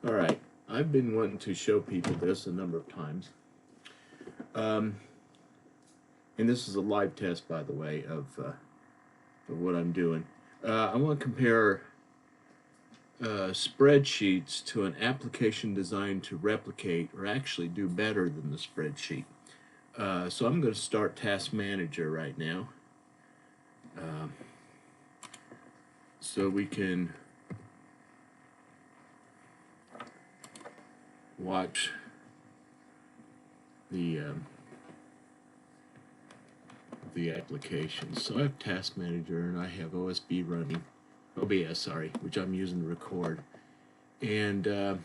All right, I've been wanting to show people this a number of times. Um, and this is a live test, by the way, of what I'm doing. I want to compare spreadsheets to an application designed to replicate or actually do better than the spreadsheet. So I'm going to start Task Manager right now. Uh, so we can watch the the application. So I have Task Manager and I have OSB running, OBS, sorry, which I'm using to record. And I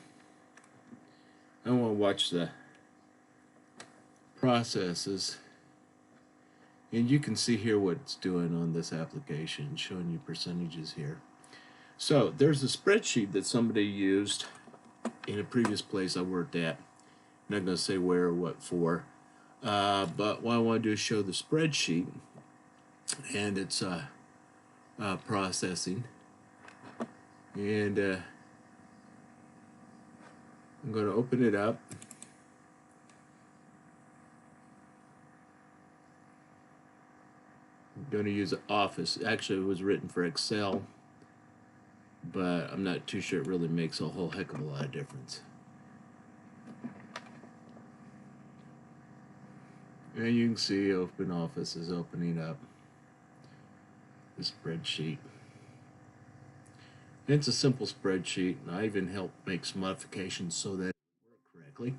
want to watch the processes. And you can see here what it's doing on this application, showing you percentages here. So there's a spreadsheet that somebody used in a previous place I worked at. I'm not going to say where or what for. But what I want to do is show the spreadsheet and its processing. And I'm going to open it up. I'm going to use Office. Actually, it was written for Excel, but I'm not too sure it really makes a whole heck of a lot of difference. And you can see Open Office is opening up the spreadsheet. And it's a simple spreadsheet, and I even helped make some modifications so that it worked correctly.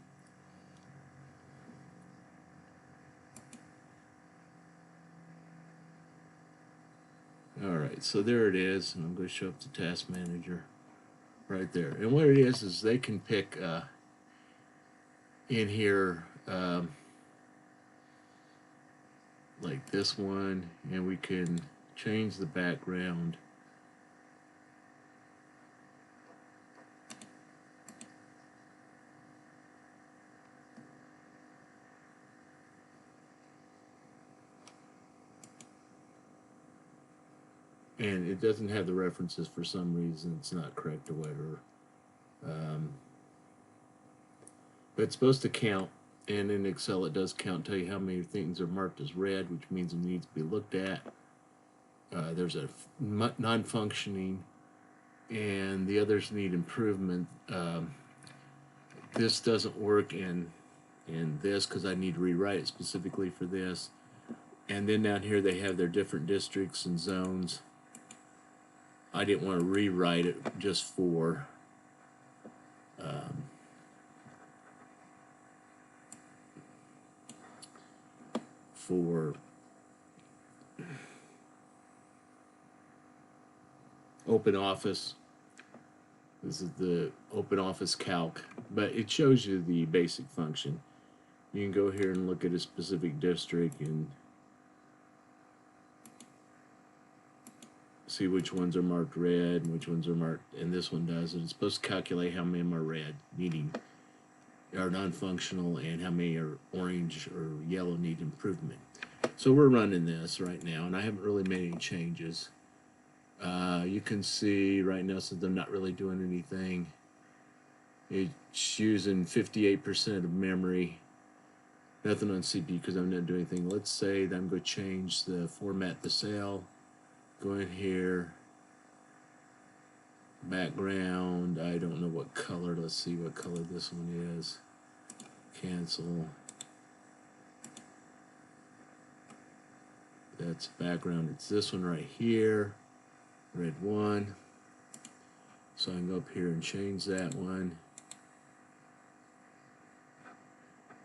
Alright, so there it is, and I'm going to show up the Task Manager right there. And what it is they can pick in here like this one, and we can change the background. And it doesn't have the references for some reason. It's not correct or whatever. But it's supposed to count, and in Excel it does count, tell you how many things are marked as red, which means it needs to be looked at. There's a non-functioning, and the others need improvement. This doesn't work in this because I need to rewrite it specifically for this. And then down here they have their different districts and zones. I didn't want to rewrite it just for Open Office. This is the Open Office Calc, but it shows you the basic function. You can go here and look at a specific district and see which ones are marked red and which ones are marked, and this one does. And it's supposed to calculate how many are red, needing are non-functional, and how many are orange or yellow, need improvement. So we're running this right now, and I haven't really made any changes. You can see right now, since I'm not really doing anything, it's using 58% of memory. Nothing on CPU because I'm not doing anything. Let's say that I'm going to change the format the cell. Go in here. Background. I don't know what color. Let's see what color this one is. Cancel. That's background. It's this one right here. Red 1. So I can go up here and change that one.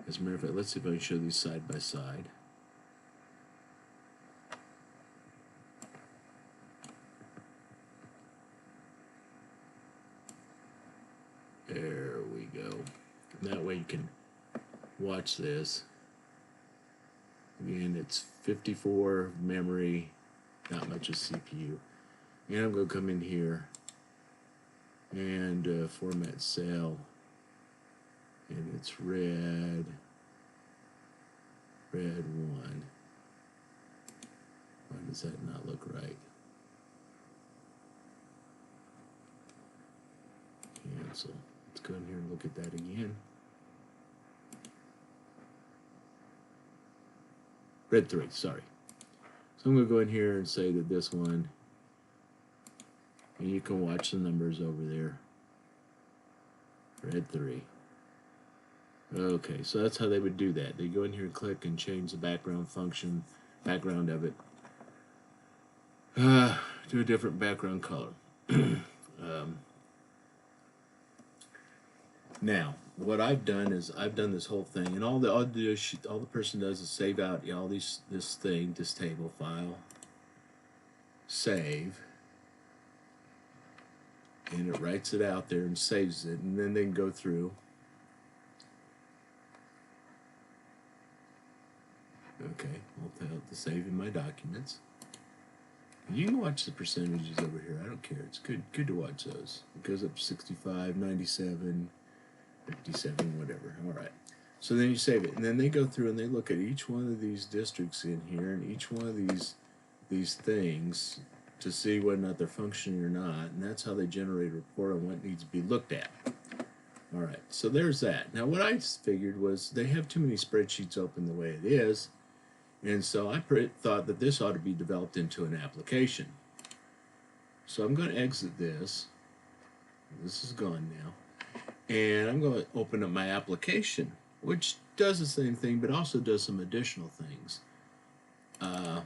As a matter of fact, let's see if I can show these side by side. There we go. And that way you can watch this. Again, it's 54 memory, not much of CPU. And I'm going to come in here and format cell. And it's red 1. Why does that not look right? Cancel. It's let's go in here and look at that again. Red 3, sorry. So I'm going to go in here and say that this one, and you can watch the numbers over there. Red 3. Okay, so that's how they would do that. They go in here and click and change the background function, background of it, to a different background color. Now, what I've done is I've done this whole thing, and all the person does is save out all this table file, save, and it writes it out there and saves it, and then they can go through. Okay, I'll tell it to save in my documents. You can watch the percentages over here. I don't care. It's good to watch those. It goes up to 65, 97, 57, whatever. All right. So then you save it, and then they go through and they look at each one of these districts in here and each one of these things to see whether or not they're functioning or not, and that's how they generate a report on what needs to be looked at. All right. So there's that. Now what I figured was they have too many spreadsheets open the way it is. And so I thought that this ought to be developed into an application. So I'm going to exit this. This is gone now. And I'm going to open up my application, which does the same thing, but also does some additional things.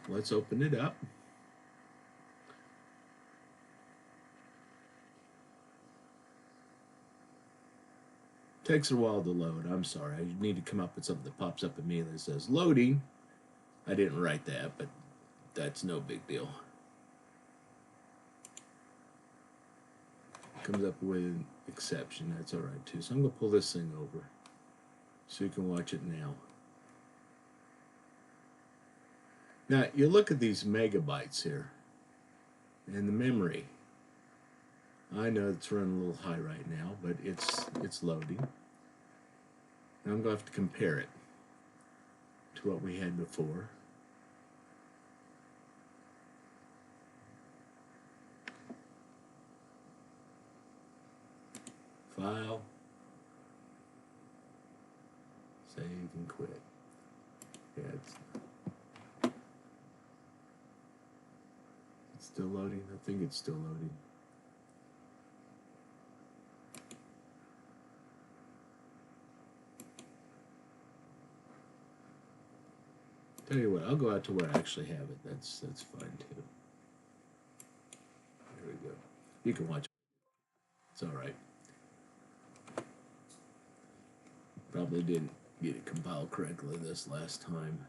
Let's open it up. Takes a while to load. I'm sorry. I need to come up with something that pops up immediately that says loading. I didn't write that, but that's no big deal. Comes up with an exception. That's all right too. So I'm going to pull this thing over so you can watch it now. Now you look at these megabytes here and the memory. I know it's running a little high right now, but it's loading. Now I'm going to have to compare it to what we had before. File, save and quit. Yeah, it's still loading. I think it's still loading. Tell you what, I'll go out to where I actually have it. That's fine too. There we go. You can watch it. It's all right. Probably didn't get it compiled correctly this last time.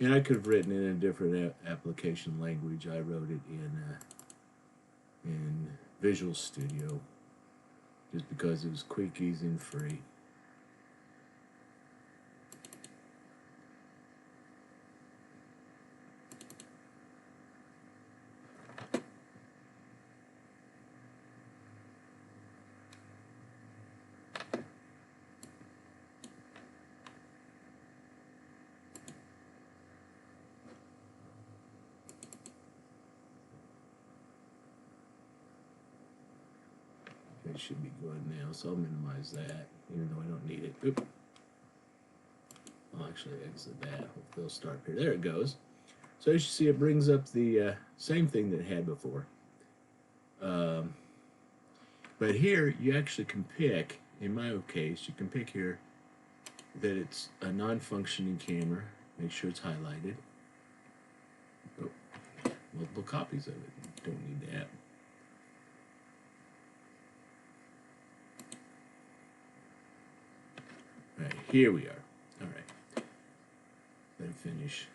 And I could have written it in a different application language. I wrote it in Visual Studio just because it was quick, easy, and free. It should be good now, so I'll minimize that, even though I don't need it. Oop. I'll actually exit that. Hopefully it'll start up here. There it goes. So as you see, it brings up the same thing that it had before. But here, you actually can pick, in my case, you can pick here that it's a non-functioning camera. Make sure it's highlighted. Oh, multiple copies of it. Don't need that. All right, here we are. All right. Then finish.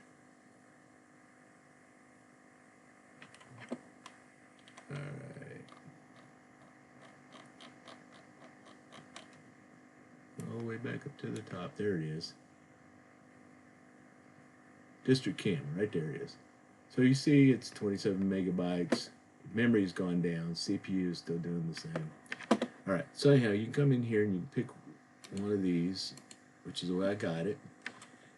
All right. All the way back up to the top. There it is. District camera, right there it is. So you see it's 27 megabytes. If memory's gone down, CPU is still doing the same. All right, so anyhow, you can come in here and you can pick one of these, which is the way I got it,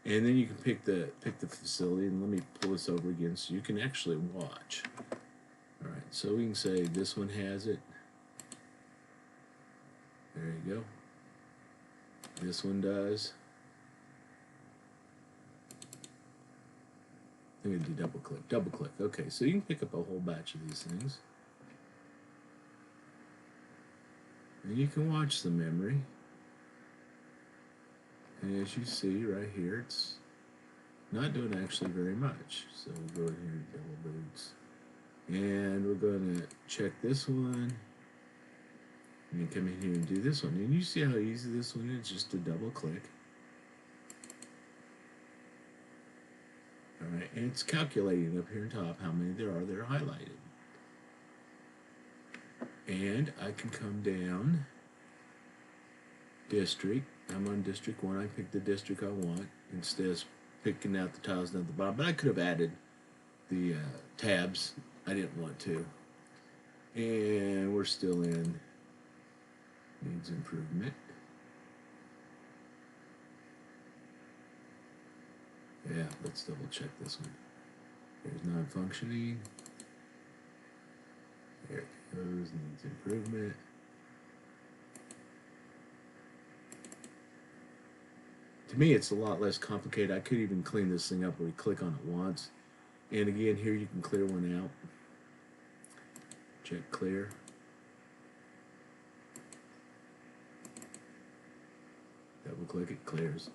and then you can pick the facility. And let me pull this over again so you can actually watch. All right, so we can say this one has it. There you go. This one does. I'm going to do double click. Double click. Okay, so you can pick up a whole batch of these things. And you can watch the memory. And as you see right here, it's not doing actually very much. So we'll go in here and double boots. And we're going to check this one. And then come in here and do this one. And you see how easy this one is, just to double click. Alright, and it's calculating up here on top how many there are that are highlighted. And I can come down, district. I'm on district 1. I pick the district I want instead of picking out the tiles down at the bottom. But I could have added the tabs. I didn't want to. And we're still in needs improvement. Yeah, let's double check this one. There's non-functioning. There it goes, needs improvement. To me, it's a lot less complicated. I could even clean this thing up where we click on it once. And again, here you can clear one out. Check clear. Double click, it clears.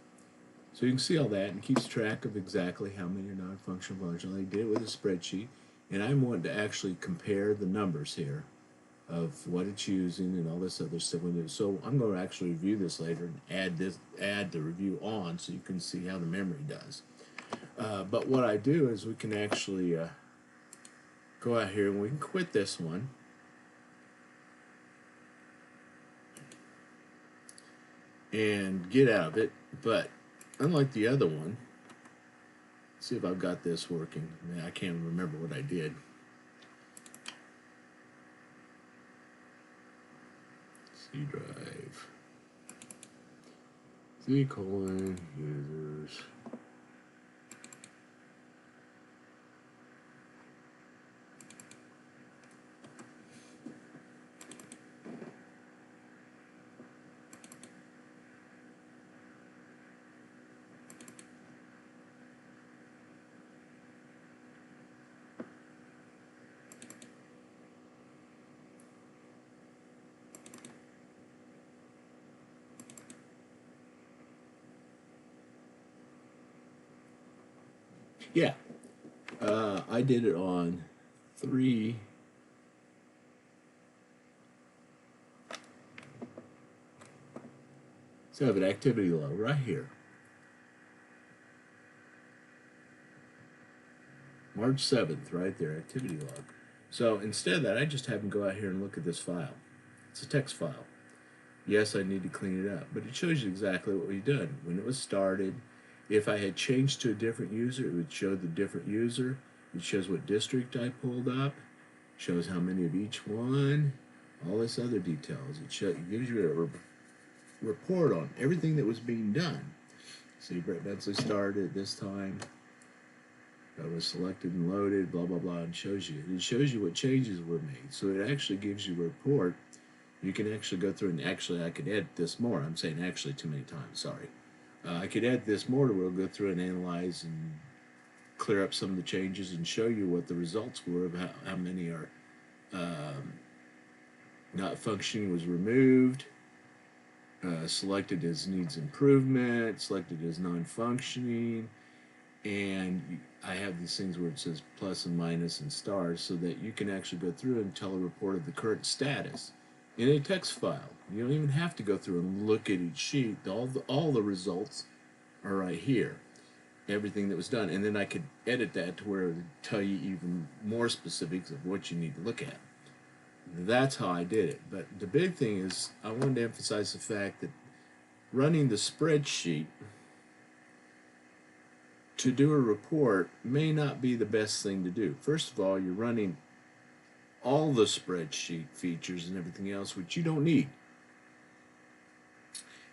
So you can see all that, and it keeps track of exactly how many are non-functional functional. I did it with a spreadsheet, and I'm wanting to actually compare the numbers here of what it's using and all this other stuff. So I'm going to actually review this later and add the review on so you can see how the memory does. But what I do is we can actually go out here and we can quit this one. And get out of it, but unlike the other one, let's see if I've got this working. I can't remember what I did. C drive. C : users. Yeah, I did it on 3. So I have an activity log right here. March 7th, right there, activity log. So instead of that, I just have them go out here and look at this file. It's a text file. Yes, I need to clean it up, but it shows you exactly what we've done. When it was started, if I had changed to a different user, it would show the different user. It shows what district I pulled up, shows how many of each one, all this other details. It gives you a report on everything that was being done. See, Brett Bensley started at this time. That was selected and loaded, blah, blah, blah, and shows you. It shows you what changes were made. So it actually gives you a report. You can actually go through and actually, I could edit this more. I'm saying actually too many times, sorry. I could add this more to where we'll go through and analyze and clear up some of the changes and show you what the results were of how many are not functioning was removed, selected as needs improvement, selected as non-functioning, and I have these things where it says plus and minus and stars so that you can actually go through and tell a report of the current status in a text file. You don't even have to go through and look at each sheet. All the results are right here. Everything that was done. And then I could edit that to where it would tell you even more specifics of what you need to look at. That's how I did it. But the big thing is I wanted to emphasize the fact that running the spreadsheet to do a report may not be the best thing to do. First of all, you're running all the spreadsheet features and everything else, which you don't need.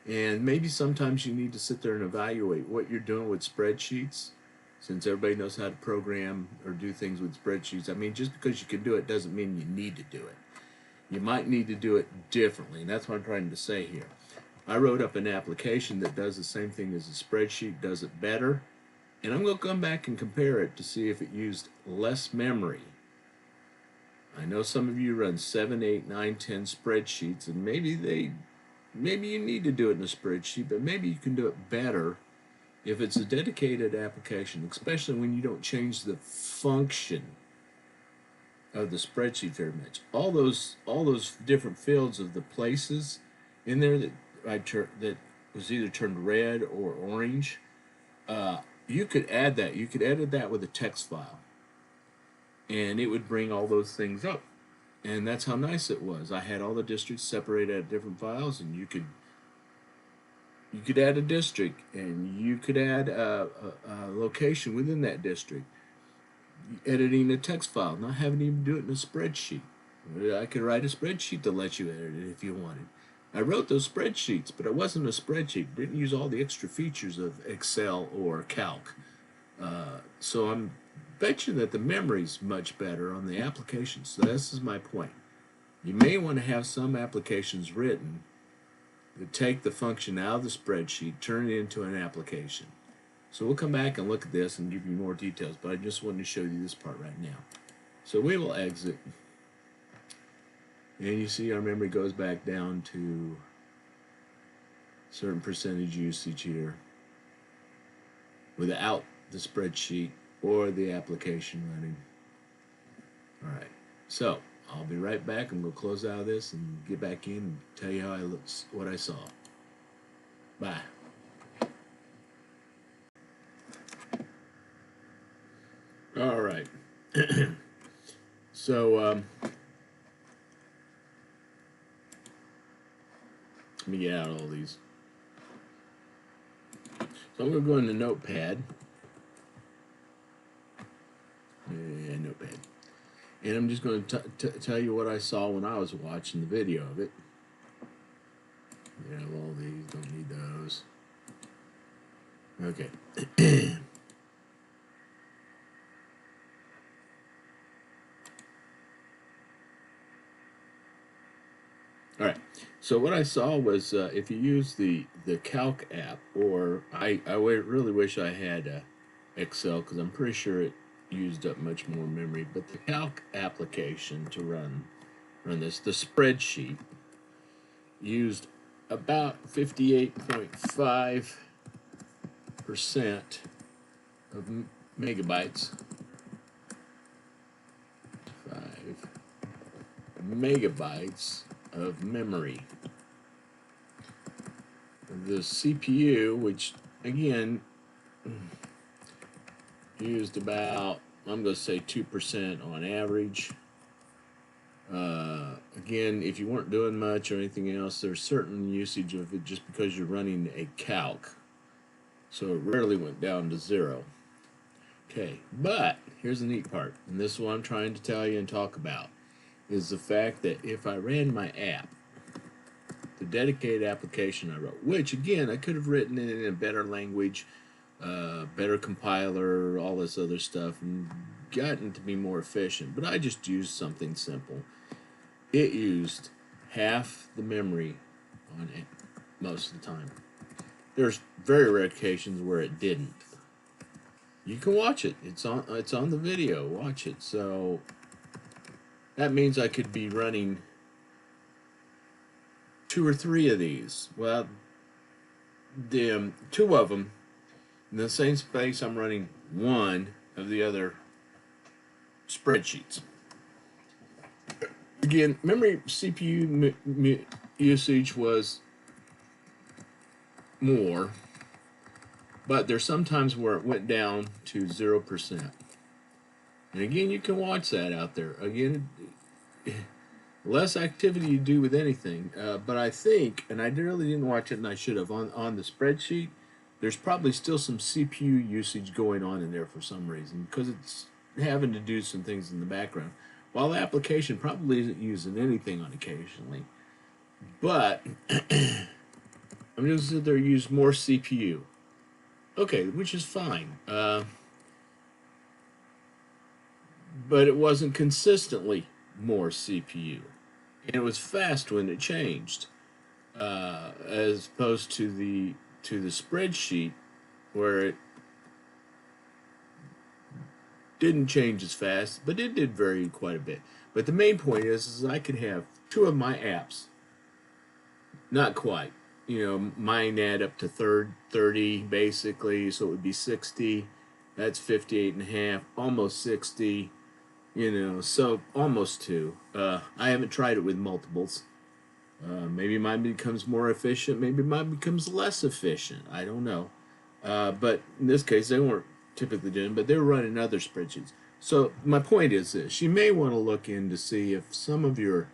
And maybe sometimes you need to sit there and evaluate what you're doing with spreadsheets, since everybody knows how to program or do things with spreadsheets. I mean, just because you can do it doesn't mean you need to do it. You might need to do it differently, and that's what I'm trying to say here. I wrote up an application that does the same thing as a spreadsheet, does it better, and I'm going to come back and compare it to see if it used less memory. I know some of you run 7, 8, 9, 10 spreadsheets, and maybe you need to do it in a spreadsheet, but maybe you can do it better if it's a dedicated application, especially when you don't change the function of the spreadsheet very much. All those different fields of the places in there that that was either turned red or orange, you could add that. You could edit that with a text file, and it would bring all those things up. And that's how nice it was. I had all the districts separated at different files, and you could add a district, and you could add a location within that district, editing a text file, not having to even do it in a spreadsheet. I could write a spreadsheet to let you edit it if you wanted. I wrote those spreadsheets, but it wasn't a spreadsheet. It didn't use all the extra features of Excel or Calc. So I'm bet you that the memory's much better on the applications. So this is my point. You may want to have some applications written that take the function out of the spreadsheet, turn it into an application. So we'll come back and look at this and give you more details, but I just wanted to show you this part right now. So we will exit, and you see our memory goes back down to certain percentage usage here without the spreadsheet or the application running. All right, so I'll be right back. I'm going to close out of this and get back in and tell you how I looked, what I saw. Bye. All right. So let me get out all these. So I'm going to go into Notepad. Notepad. And I'm just going to tell you what I saw when I was watching the video of it. Yeah, all these, don't need those. Okay. All right. So what I saw was if you use the Calc app, or I really wish I had Excel, because I'm pretty sure it used up much more memory. But the Calc application to run this, the spreadsheet, used about 58.5% of megabytes. 5 megabytes of memory. The CPU, which again used about, I'm going to say 2% on average. Again, if you weren't doing much or anything else, there's certain usage of it just because you're running a calc. So it rarely went down to 0. Okay, but here's the neat part, and this is what I'm trying to tell you and talk about, is the fact that if I ran my app, the dedicated application I wrote, which again, I could have written it in a better language, better compiler, all this other stuff, and gotten to be more efficient, but I just used something simple. It used half the memory on it most of the time. There's very rare occasions where it didn't. You can watch it. It's on the video. Watch it. So that means I could be running 2 or 3 of these. Well, the 2 of them in the same space. I'm running 1 of the other spreadsheets. Again, memory CPU usage was more, but there's sometimes where it went down to 0%. And again, you can watch that out there. Again, less activity you do with anything, but I think, and I really didn't watch it, and I should have, on the spreadsheet, there's probably still some CPU usage going on in there for some reason, because it's having to do some things in the background. while the application probably isn't using anything on occasionally, but I'm going to sit there and use more CPU. Okay, which is fine. But it wasn't consistently more CPU. And it was fast when it changed, as opposed to the spreadsheet where it didn't change as fast, but it did vary quite a bit. But the main point is I could have two of my apps, not quite. You know, mine add up to 30 basically, so it would be 60. That's 58 and a half, almost 60. You know, so almost two. I haven't tried it with multiples. Maybe mine becomes more efficient. Maybe mine becomes less efficient. I don't know. But in this case, they weren't typically doing, but they were running other spreadsheets. So my point is this: you may want to look in to see if some of your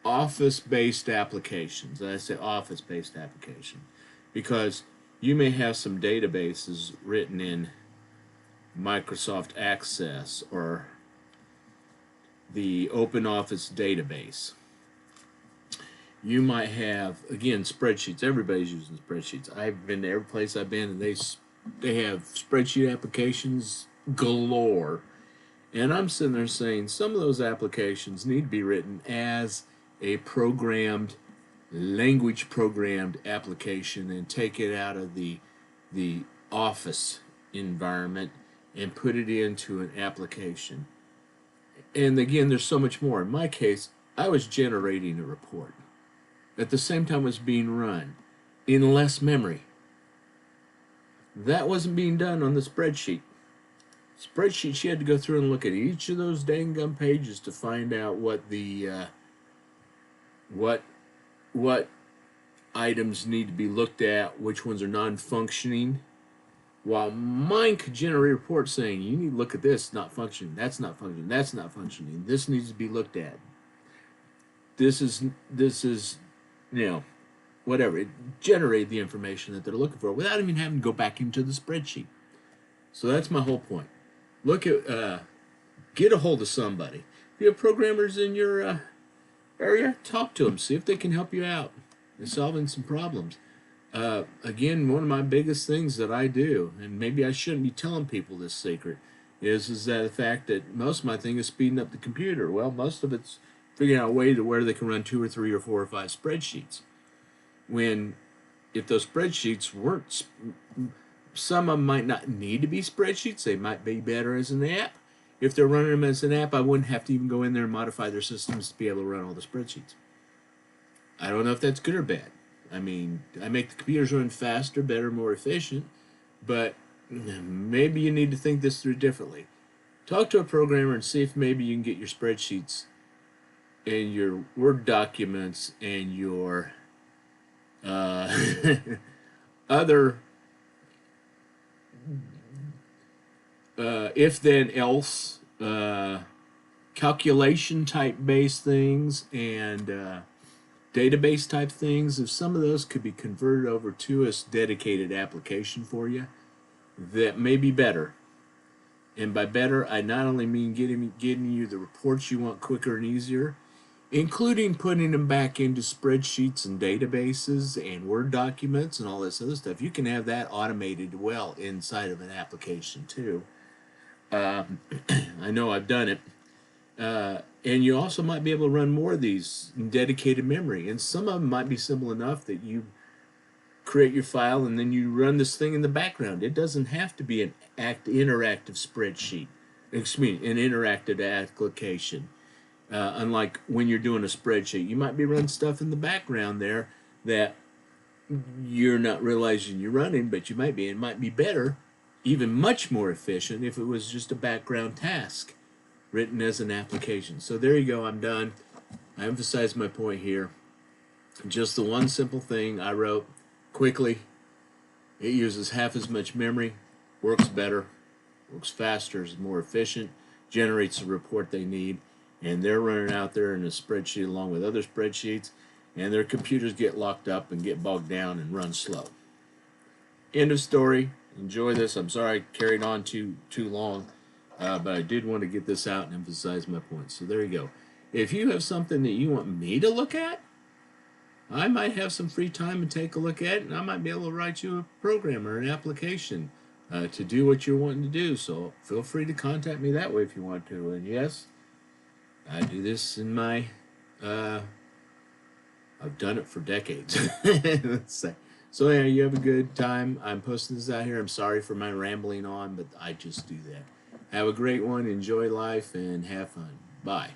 office-based applications, and I say office-based application, because you may have some databases written in Microsoft Access or the Open Office database. You might have, again, spreadsheets. Everybody's using spreadsheets. I've been to every place I've been, and they have spreadsheet applications galore. And I'm sitting there saying some of those applications need to be written as a language programmed application, and take it out of the Office environment and put it into an application. And again, there's so much more. In my case, I was generating a report at the same time it was being run in less memory. That wasn't being done on the spreadsheet. Spreadsheet, she had to go through and look at each of those dang gum pages to find out what the what items need to be looked at, which ones are non-functioning. While mine could generate a report saying, you need to look at this, not functioning, that's not functioning, that's not functioning, this needs to be looked at. This is, you know, whatever. It generated the information that they're looking for without even having to go back into the spreadsheet. So that's my whole point. Look at, get a hold of somebody. If you have programmers in your area, talk to them, see if they can help you out in solving some problems. Again, one of my biggest things that I do, and maybe I shouldn't be telling people this secret, is that the fact that most of my thing is speeding up the computer. Well, most of it's figuring out a way to where they can run 2 or 3 or 4 or 5 spreadsheets. When, if those spreadsheets weren't, some of them might not need to be spreadsheets. They might be better as an app. If they're running them as an app, I wouldn't have to even go in there and modify their systems to be able to run all the spreadsheets. I don't know if that's good or bad. I mean, I make the computers run faster, better, more efficient, but maybe you need to think this through differently. Talk to a programmer and see if maybe you can get your spreadsheets and your Word documents and your other if-then-else calculation type based things and database type things, if some of those could be converted over to a dedicated application for you, that may be better. And by better, I not only mean getting you the reports you want quicker and easier, including putting them back into spreadsheets and databases and Word documents and all this other stuff. You can have that automated well inside of an application too. I know I've done it. And you also might be able to run more of these in dedicated memory. And some of them might be simple enough that you create your file and then you run this thing in the background. It doesn't have to be an interactive spreadsheet. Excuse me, an interactive application. Unlike when you're doing a spreadsheet, you might be running stuff in the background there that you're not realizing you're running, but you might be. It might be better, even much more efficient, if it was just a background task written as an application. So there you go, I'm done. I emphasize my point here. Just the one simple thing I wrote quickly. It uses half as much memory, works better, works faster, is more efficient, generates the report they need, and they're running out there in a spreadsheet along with other spreadsheets, and their computers get locked up and get bogged down and run slow. End of story. Enjoy this. I'm sorry I carried on too long. But I did want to get this out and emphasize my point. So there you go. If you have something that you want me to look at, I might have some free time and take a look at it, and I might be able to write you a program or an application to do what you're wanting to do. So feel free to contact me that way if you want to. And yes, I do this in my, I've done it for decades. So yeah, you have a good time. I'm posting this out here. I'm sorry for my rambling on, but I just do that. Have a great one. Enjoy life and have fun. Bye.